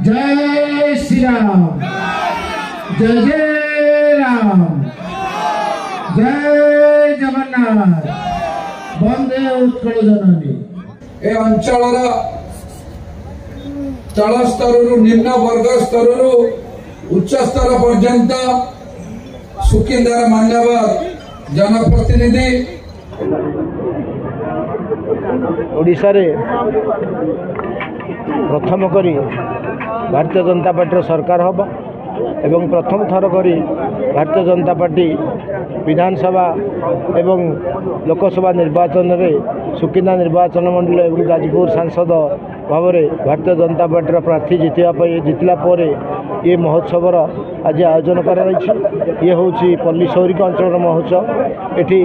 जय श्री राम, जय जय राम, जय जगन्नाथ, वंदे उत्कल जननी। ए अंचल तल स्तर निम्न वर्ग स्तर उच्च स्तर पर्यंत सुकिंदार मान्यवर जनप्रतिनिधि ओडिशा रे प्रथम करी भारतीय जनता पार्टी सरकार हम एवं प्रथम थर करी भारतीय जनता पार्टी विधानसभा एवं लोकसभा निर्वाचन में सुकिंदा निर्वाचन मंडल एवं जाजपुर सांसद भाव में भारतीय जनता पार्टी प्रार्थी जितला ये महोत्सवर आज आयोजन कर हूँ पल्ली सौरिक अंचल महोत्सव। एटी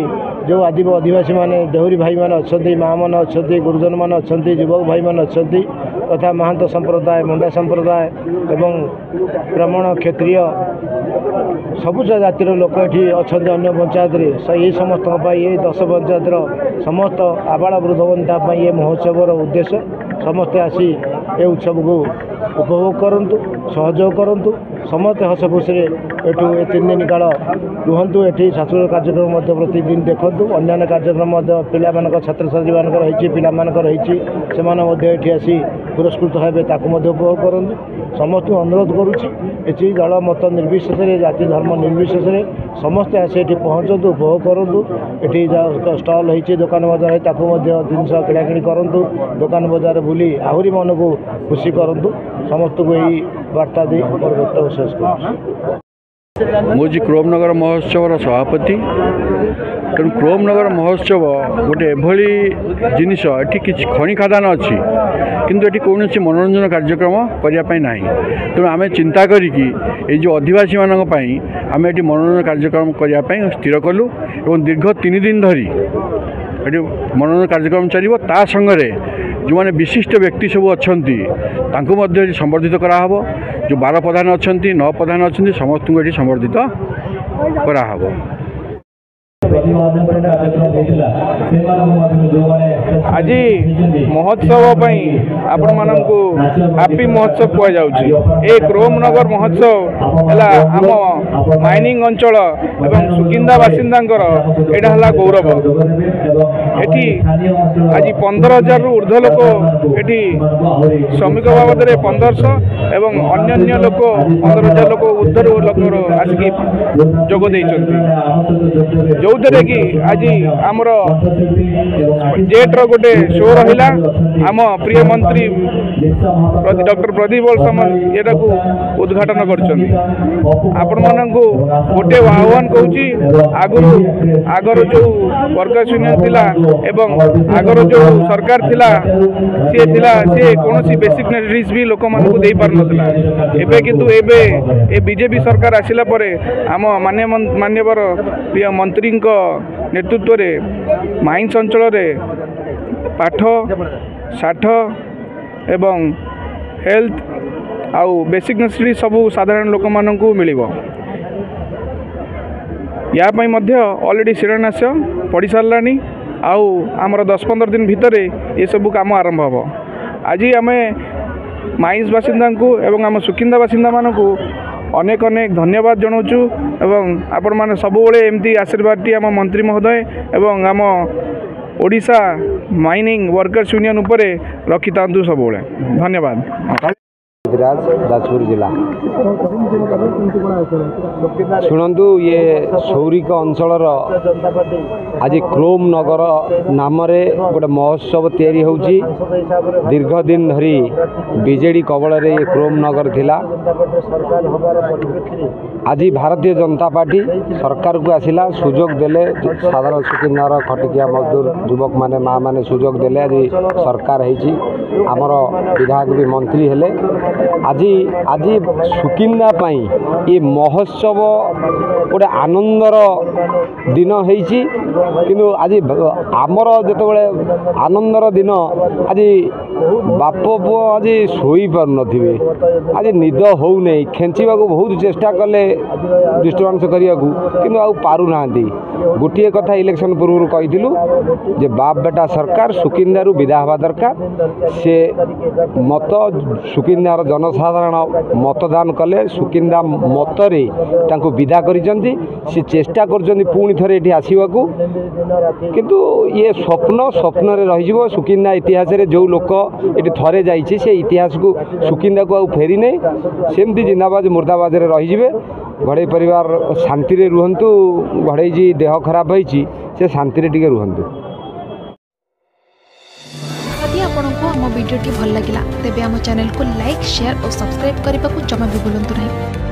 जो आदिवासी माने देहुरी भाई माने अच्छे माँ मैंने अच्छे गुरुजन मैंने अच्छे युवक भाई मैंने अच्छे तथा महंत संप्रदाय मुंडा संप्रदाय एवं ब्राह्मण क्षत्रिय सबुज जातिर लोक ये अच्छा अन्य पंचायत ये समस्त ये 10 पंचायतर समस्त आबाल वृद्ध वनिता ये महोत्सवर उद्देश्य समस्ते आसी ए उत्सव को उपभोग करूँ सहयोग करूँ समस्त हस खुशी एठू 3 दिन काल रुहतु ये सांस्कृतिक कार्यक्रम प्रतिदिन देखूँ अन्य कार्यक्रम पिला छात्र छात्री मानक ये आसी पुरस्कृत हेबे उपभोग करूँ समस्त अनुरोध करुच्ची दल मत निर्विशेष जाति धर्म निर्विशेष समस्ते आसी ये पहुँचतु उपभोग करूँ ये स्टल होती दुकान बजार जिनस किणाकिणी करूँ दुकान बजार बुली आहरी मन को खुशी करूँ समस्त को यही वार्ता दी और वक्तव्य शेष कर मुझे क्रोमनगर महोत्सव सभापति तेणु क्रोमनगर महोत्सव गोटे एभली जिनिस ये कि खनि खादान अच्छी किंतु ये कौन मनोरंजन कार्यक्रम करने ना तेणु आम चिंता करी जो आदिवासी मानी आम ये मनोरंजन कार्यक्रम करने स्थिर कलु और दीर्घ 3 दिन धरी ये मनोरंजन कार्यक्रम चलो ता संगे जो मैंने विशिष्ट व्यक्ति सब अच्छा संबर्धित कराहब जो 12 प्रधान अच्छा 9 प्रधान अच्छा समस्त को ये संबर्धित कराहब। आज महोत्सव आपण मानू हैप्पी महोत्सव कहुच्छे। क्रोमनगर महोत्सव है आम माइनिंग अंचल एवं सुकिंदा बासिंदा यहाँ गौरव। एटी आज 15,000 रु ऊर्ध्व लोक ये श्रमिक बाबद 1500 एवं अन्य लोक 15,000 लोक ऊर्ध्व लोक आसिक जोगदे जो कि आज आमर जेट्र गोटे शो रहा आम प्रिय मंत्री डॉक्टर प्रदीप सामंत ये उद्घाटन करपण मान गोटे आह्वान कहूँ आगर जो वर्कर्स यूनियन थिला एवं आगर जो सरकार थिला सी कौन बेसिक नेसेसिटीज भी लोक मान दे पार नाला एबे किंतु एबे ए बीजेपी सरकार आसिला परे आम मान्यवर प्रिय मंत्री नेतृत्व में माइंस अंचल पाठ साठ एवं हेल्थ आउ बेसिक नेसेसिटी सबू साधारण लोक मानू मिल यापाई ऑलरेडी शिलान्यास पड़ सारानी आउ आमर 10-15 दिन भितर ये सब काम आरंभ हम। आज आम माइंस बासिंदा को एवं आम सुकिंदा बासिंदा मान को अनेक अनेक धन्यवाद जनाऊँ एवं आपण मैंने सबुबले एमती आशीर्वाद टी आम मंत्री महोदय एवं आम ओडिशा माइनिंग वर्कर्स यूनियन उपरे रखी था सबुबले धन्यवाद। जाजपुर जिला शुणु ये सौरिक अंचल आज क्रोम नगर नाम गोटे महोत्सव तैयारी होउची दीर्घ दिन धरी बीजेडी कबल रे ये क्रोम नगर थिला। आज भारतीय जनता पार्टी सरकार को आसिला सुजोग देले साधारण सुकिंदार खटिकिया मजदूर युवक माने माँ माने सुजोग देले आज सरकार होइची आमर विधायक भी मंत्री हेले। आज आज सुकिंदा पाई ये महोत्सव गोटे आनंदर दिन होइची किंतु आज आमर जेतबेले आनंदर दिन आज बाप पुओ आज शोई पार नथिबे आज निद हो नहीं खेचवा बहुत चेष्टा कले डिस्टर्बांस करने कि आउ पारूना गोटे कथा इलेक्शन पूर्व कहीलु जे बाप बेटा सरकार सुकिंदारू विदा हवा दरकार से मत सुकिंदार जनसाधारण मतदान कले सुकिंदा मतरे तांको विदा करिसेंती से चेष्टा कर पुणी थे ये आसवाक किंतु ये स्वप्न रे रही सुकिंदा इतिहास रे जो लोक ये थरे जाइए से इतिहास को सुकिंदा को फेरी नहीं सेमती जिंदाबाद मुर्दाबाद रही घड़े परिवार शांति रे रुहंतु घड़े जी देह खराब होइछि से शांति रे टिके रुहंतु। यदि आपको आम वीडियो भल लगा तेब आम चैनल को लाइक शेयर और सब्सक्राइब करने को जमा भी भूलु नहीं।